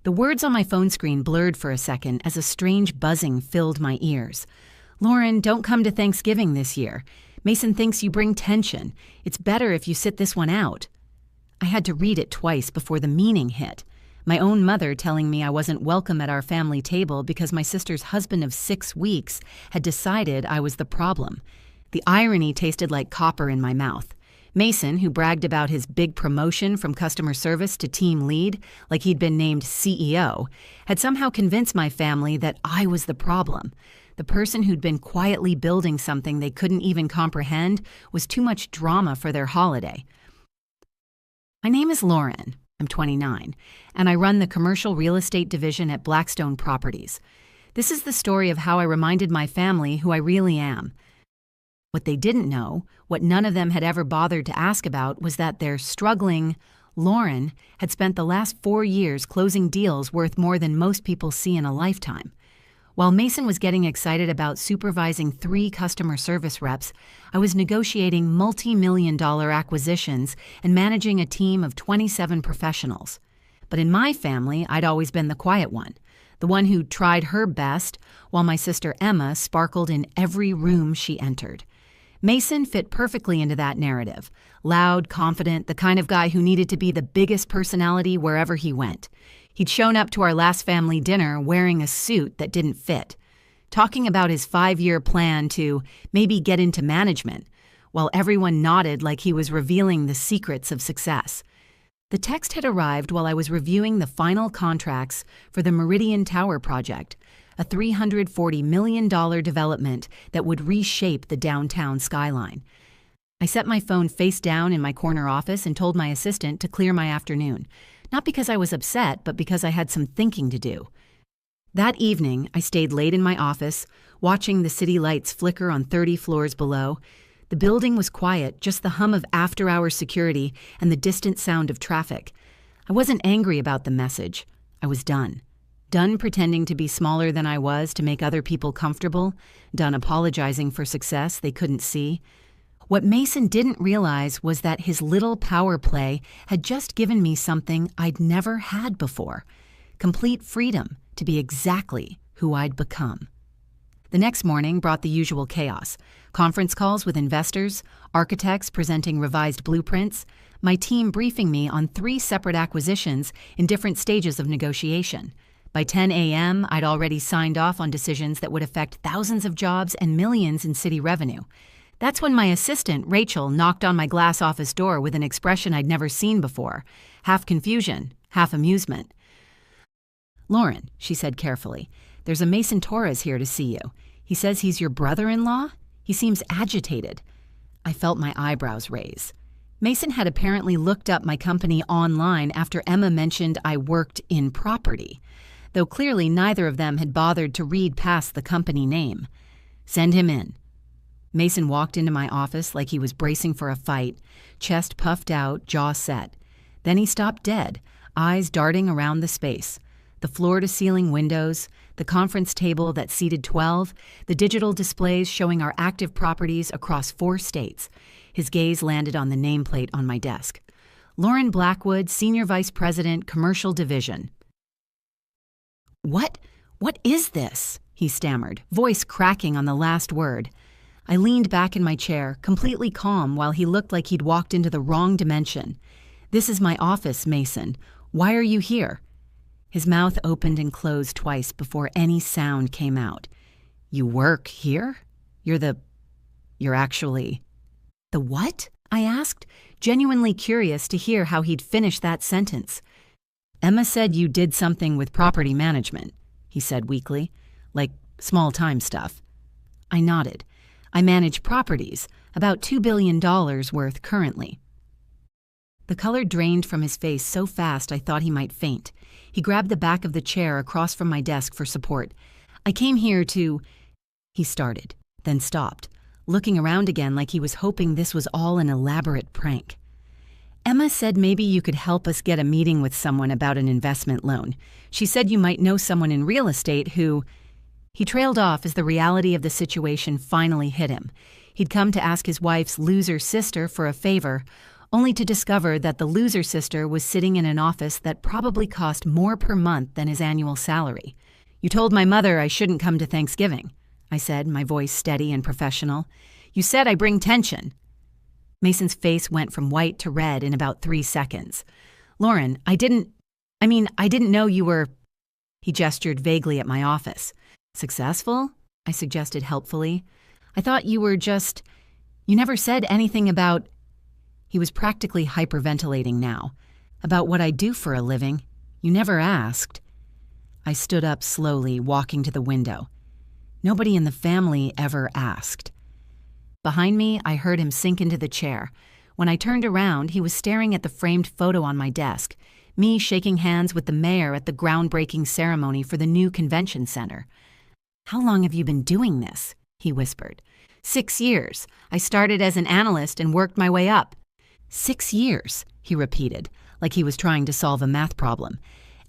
The words on my phone screen blurred for a second as a strange buzzing filled my ears. "Lauren, don't come to Thanksgiving this year. Mason thinks you bring tension. It's better if you sit this one out." I had to read it twice before the meaning hit. My own mother telling me I wasn't welcome at our family table because my sister's husband of 6 weeks had decided I was the problem. The irony tasted like copper in my mouth. Mason, who bragged about his big promotion from customer service to team lead, like he'd been named CEO, had somehow convinced my family that I was the problem. The person who'd been quietly building something they couldn't even comprehend was too much drama for their holiday. My name is Lauren. I'm 29, and I run the commercial real estate division at Blackstone Properties. This is the story of how I reminded my family who I really am. What they didn't know, what none of them had ever bothered to ask about, was that their struggling Lauren had spent the last 4 years closing deals worth more than most people see in a lifetime. While Mason was getting excited about supervising 3 customer service reps, I was negotiating multi-million-dollar acquisitions and managing a team of 27 professionals. But in my family, I'd always been the quiet one, the one who tried her best, while my sister Emma sparkled in every room she entered. Mason fit perfectly into that narrative. Loud, confident, the kind of guy who needed to be the biggest personality wherever he went. He'd shown up to our last family dinner wearing a suit that didn't fit, talking about his 5-year plan to maybe get into management, while everyone nodded like he was revealing the secrets of success. The text had arrived while I was reviewing the final contracts for the Meridian Tower project, a $340 million development that would reshape the downtown skyline. I set my phone face down in my corner office and told my assistant to clear my afternoon. Not because I was upset, but because I had some thinking to do. That evening, I stayed late in my office, watching the city lights flicker on 30 floors below. The building was quiet, just the hum of after-hours security and the distant sound of traffic. I wasn't angry about the message. I was done. Done pretending to be smaller than I was to make other people comfortable. Done apologizing for success they couldn't see. What Mason didn't realize was that his little power play had just given me something I'd never had before. Complete freedom to be exactly who I'd become. The next morning brought the usual chaos. Conference calls with investors, architects presenting revised blueprints, my team briefing me on 3 separate acquisitions in different stages of negotiation. By 10 a.m., I'd already signed off on decisions that would affect thousands of jobs and millions in city revenue. That's when my assistant, Rachel, knocked on my glass office door with an expression I'd never seen before, half confusion, half amusement. "Lauren," she said carefully, "there's a Mason Torres here to see you. He says he's your brother-in-law? He seems agitated." I felt my eyebrows raise. Mason had apparently looked up my company online after Emma mentioned I worked in property, though clearly neither of them had bothered to read past the company name. "Send him in." Mason walked into my office like he was bracing for a fight, chest puffed out, jaw set. Then he stopped dead, eyes darting around the space. The floor-to-ceiling windows, the conference table that seated 12, the digital displays showing our active properties across 4 states. His gaze landed on the nameplate on my desk. "Lauren Blackwood, Senior Vice President, Commercial Division." What is this?" he stammered, voice cracking on the last word. I leaned back in my chair, completely calm while he looked like he'd walked into the wrong dimension. "This is my office, Mason. Why are you here?" His mouth opened and closed twice before any sound came out. "You work here? You're actually..." "The what?" I asked, genuinely curious to hear how he'd finished that sentence. "Emma said you did something with property management," he said weakly, "like small-time stuff." I nodded. "I manage properties, about $2 billion worth currently." The color drained from his face so fast I thought he might faint. He grabbed the back of the chair across from my desk for support. "I came here to..." He started, then stopped, looking around again like he was hoping this was all an elaborate prank. "Emma said maybe you could help us get a meeting with someone about an investment loan. She said you might know someone in real estate who..." He trailed off as the reality of the situation finally hit him. He'd come to ask his wife's loser sister for a favor, only to discover that the loser sister was sitting in an office that probably cost more per month than his annual salary. "You told my mother I shouldn't come to Thanksgiving," I said, my voice steady and professional. "You said I bring tension." Mason's face went from white to red in about 3 seconds. "Lauren, I didn't know you were—" He gestured vaguely at my office. "Successful?" I suggested helpfully. "I thought you were just— You never said anything about—" He was practically hyperventilating now. "About what I do for a living. You never asked." I stood up slowly, walking to the window. Nobody in the family ever asked. Behind me, I heard him sink into the chair. When I turned around, he was staring at the framed photo on my desk, me shaking hands with the mayor at the groundbreaking ceremony for the new convention center. "How long have you been doing this?" he whispered. 6 years. I started as an analyst and worked my way up." 6 years, he repeated, like he was trying to solve a math problem.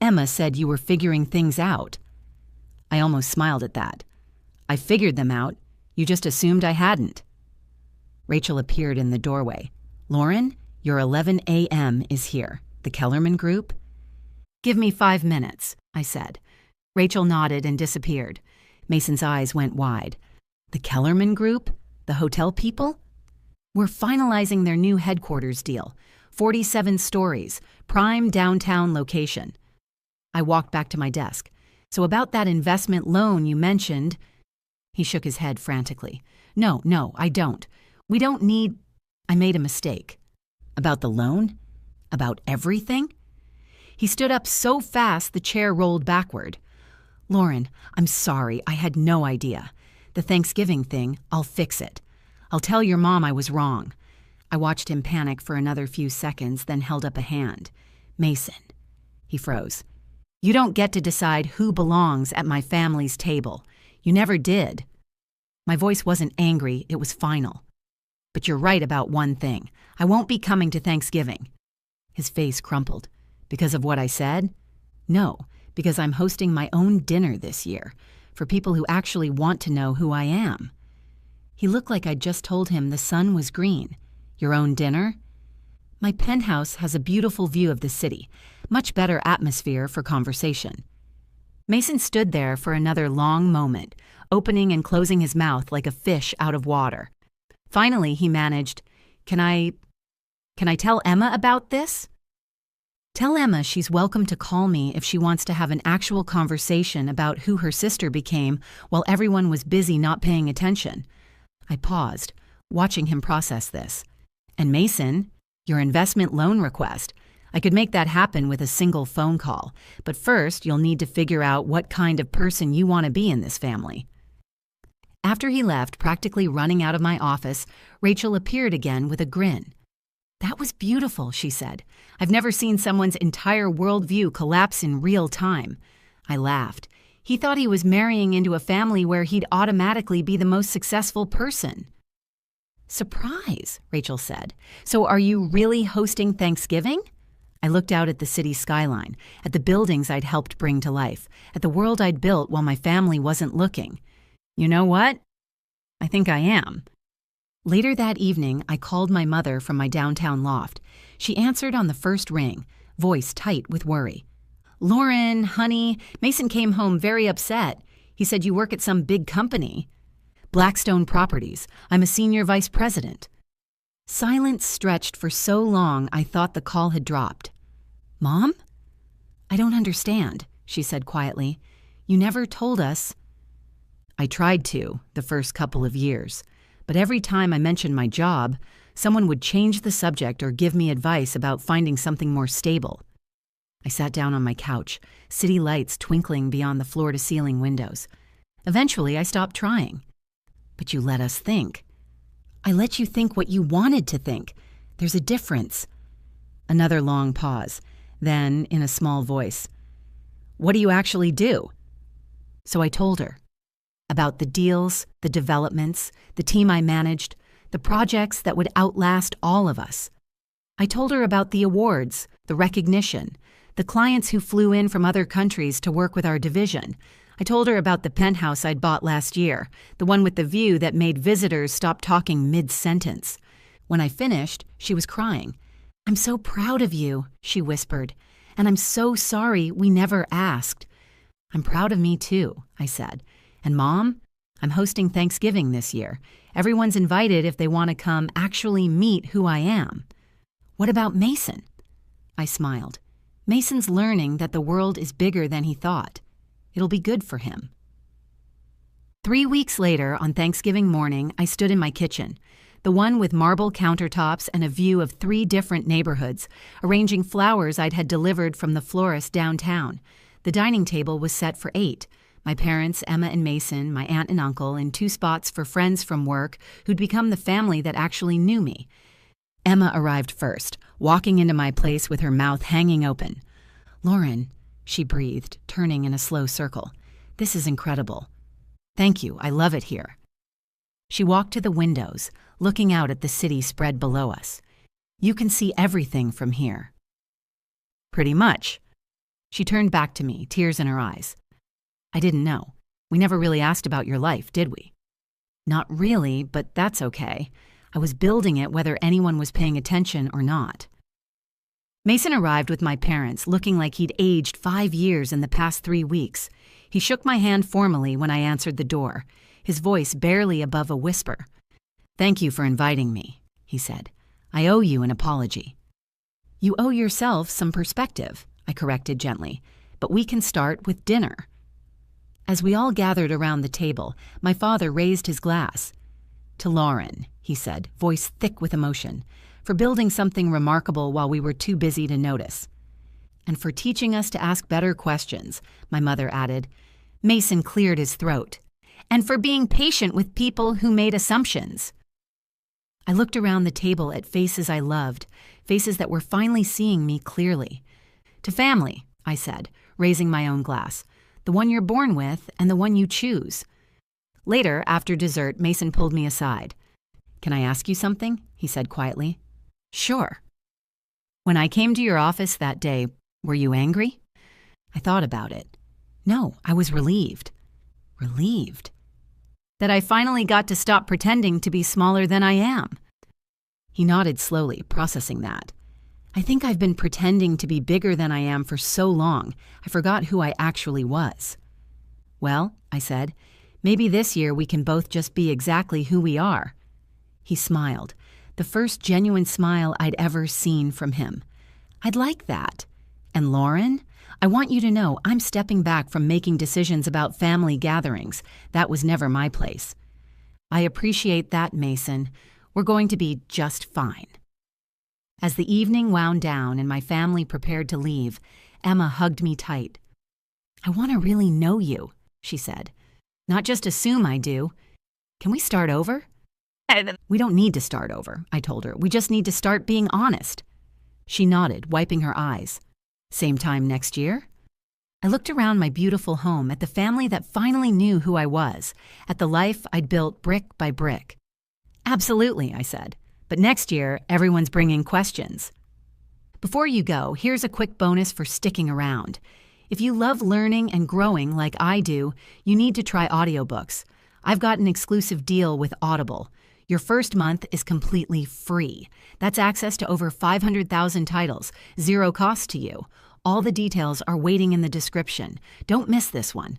"Emma said you were figuring things out." I almost smiled at that. "I figured them out. You just assumed I hadn't." Rachel appeared in the doorway. "Lauren, your 11 a.m. is here. The Kellerman Group?" "Give me 5 minutes," I said. Rachel nodded and disappeared. Mason's eyes went wide. "The Kellerman Group? The hotel people?" "We're finalizing their new headquarters deal. 47 stories, prime downtown location." I walked back to my desk. "So about that investment loan you mentioned—" He shook his head frantically. No, I don't. We don't need—" I made a mistake. "About the loan? About everything?" He stood up so fast the chair rolled backward. "Lauren, I'm sorry, I had no idea. The Thanksgiving thing, I'll fix it. I'll tell your mom I was wrong." I watched him panic for another few seconds, then held up a hand. "Mason." He froze. "You don't get to decide who belongs at my family's table. You never did." My voice wasn't angry, it was final. "But you're right about one thing. I won't be coming to Thanksgiving." His face crumpled. "Because of what I said?" "No, because I'm hosting my own dinner this year, for people who actually want to know who I am." He looked like I'd just told him the sun was green. "Your own dinner?" "My penthouse has a beautiful view of the city, much better atmosphere for conversation." Mason stood there for another long moment, opening and closing his mouth like a fish out of water. Finally, he managed, Can I tell Emma about this?" "Tell Emma she's welcome to call me if she wants to have an actual conversation about who her sister became while everyone was busy not paying attention." I paused, watching him process this. "And Mason, your investment loan request. I could make that happen with a single phone call, but first you'll need to figure out what kind of person you want to be in this family." After he left, practically running out of my office, Rachel appeared again with a grin. "That was beautiful," she said. "I've never seen someone's entire worldview collapse in real time." I laughed. He thought he was marrying into a family where he'd automatically be the most successful person. "Surprise," Rachel said. "So are you really hosting Thanksgiving?" I looked out at the city skyline, at the buildings I'd helped bring to life, at the world I'd built while my family wasn't looking. "You know what? I think I am." Later that evening, I called my mother from my downtown loft. She answered on the first ring, voice tight with worry. "Lauren, honey, Mason came home very upset. He said you work at some big company." "Blackstone Properties. I'm a senior vice president." Silence stretched for so long I thought the call had dropped. "Mom?" "I don't understand," she said quietly. "You never told us." "I tried to, the first couple of years. But every time I mentioned my job, someone would change the subject or give me advice about finding something more stable." I sat down on my couch, city lights twinkling beyond the floor-to-ceiling windows. Eventually, I stopped trying. "But you let us think." "I let you think what you wanted to think. There's a difference." Another long pause. Then, in a small voice, "What do you actually do?" So I told her. About the deals, the developments, the team I managed, the projects that would outlast all of us. I told her about the awards, the recognition, the clients who flew in from other countries to work with our division. I told her about the penthouse I'd bought last year, the one with the view that made visitors stop talking mid-sentence. When I finished, she was crying. I'm so proud of you, she whispered, and I'm so sorry we never asked. I'm proud of me too, I said. And Mom, I'm hosting Thanksgiving this year. Everyone's invited if they want to come actually meet who I am. What about Mason? I smiled. Mason's learning that the world is bigger than he thought. It'll be good for him. 3 weeks later, on Thanksgiving morning, I stood in my kitchen, the one with marble countertops and a view of 3 different neighborhoods, arranging flowers I'd had delivered from the florist downtown. The dining table was set for 8. My parents, Emma and Mason, my aunt and uncle, and 2 spots for friends from work who'd become the family that actually knew me. Emma arrived first, walking into my place with her mouth hanging open. "Lauren," she breathed, turning in a slow circle. "This is incredible. Thank you, I love it here." She walked to the windows, looking out at the city spread below us. "You can see everything from here." "Pretty much." She turned back to me, tears in her eyes. "I didn't know. We never really asked about your life, did we?" "Not really, but that's okay. I was building it whether anyone was paying attention or not." Mason arrived with my parents, looking like he'd aged 5 years in the past 3 weeks. He shook my hand formally when I answered the door, his voice barely above a whisper. "Thank you for inviting me," he said. "I owe you an apology." "You owe yourself some perspective," I corrected gently, "but we can start with dinner." As we all gathered around the table, my father raised his glass. "To Lauren," he said, voice thick with emotion, "for building something remarkable while we were too busy to notice." "And for teaching us to ask better questions," my mother added. Mason cleared his throat. "And for being patient with people who made assumptions." I looked around the table at faces I loved, faces that were finally seeing me clearly. "To family," I said, raising my own glass. "The one you're born with and the one you choose." Later, after dessert, Mason pulled me aside. "Can I ask you something?" he said quietly. "Sure." "When I came to your office that day, were you angry?" I thought about it. No, I was relieved. Relieved. That I finally got to stop pretending to be smaller than I am. He nodded slowly, processing that. "I think I've been pretending to be bigger than I am for so long, I forgot who I actually was." "Well," I said, "maybe this year we can both just be exactly who we are." He smiled, the first genuine smile I'd ever seen from him. "I'd like that. And Lauren, I want you to know I'm stepping back from making decisions about family gatherings. That was never my place." "I appreciate that, Mason. We're going to be just fine." As the evening wound down and my family prepared to leave, Emma hugged me tight. "I want to really know you," she said. "Not just assume I do. Can we start over?" "We don't need to start over," I told her. "We just need to start being honest." She nodded, wiping her eyes. "Same time next year?" I looked around my beautiful home at the family that finally knew who I was, at the life I'd built brick by brick. "Absolutely," I said. "But next year, everyone's bringing questions." Before you go, here's a quick bonus for sticking around. If you love learning and growing like I do, you need to try audiobooks. I've got an exclusive deal with Audible. Your first month is completely free. That's access to over 500,000 titles, 0 cost to you. All the details are waiting in the description. Don't miss this one.